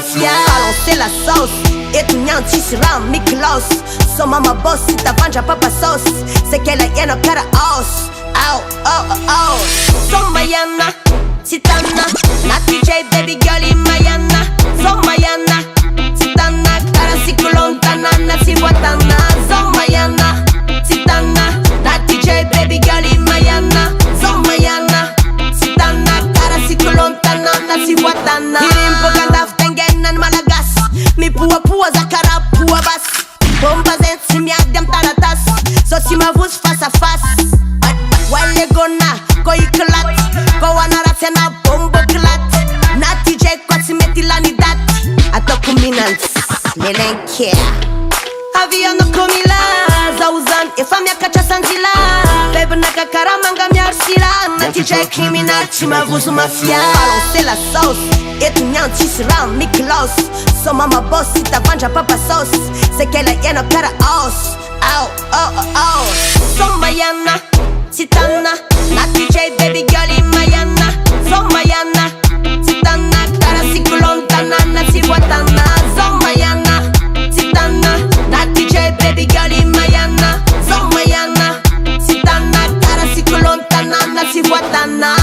mafia. Balancer la sauce, etunyantisira miklos. Soma mabosi tavanja papa sauce. Sekela yeno kara os. Au, oh, oh, oh. Somayana, Titana, Nathy Jhay, baby girl in Mayana. Somayana, Titana, kara sikulontana, nasi watana. Somayana, Titana, Nathy Jhay, baby girl in Mayana. Somayana, Titana, kara sikulontana, nasi watana. Hirimpo kandaf tengenan malagasy. Mi pua za kara pua bas. Bomba zensi miagdem taratas. So si ma vus face à face. Wale gona, ko iklat. Ko wanarasena bombo klat. Nathy Jhay kwa simeti lani dat. Ato kuminans, lelenkia. Avion no komila, zauzan, efamia kacha sanzila. Bebe naka karamanga miarsila. Nathy Jhay criminal, tima vuzu mafia. Balancer la sauce, etunyantisira miklos. Soma mabosi tavanja papa sauce. Sekela yeno kara os. Au, oh, oh, oh. Somayana, Titana, Nathy Jhay, baby girl in Mayana. Somayana, Titana, kara sikulontana, nasi watana. Somayana, Titana, Nathy Jhay, baby girl in Mayana. Somayana, Titana, kara sikulontana, nasi watana.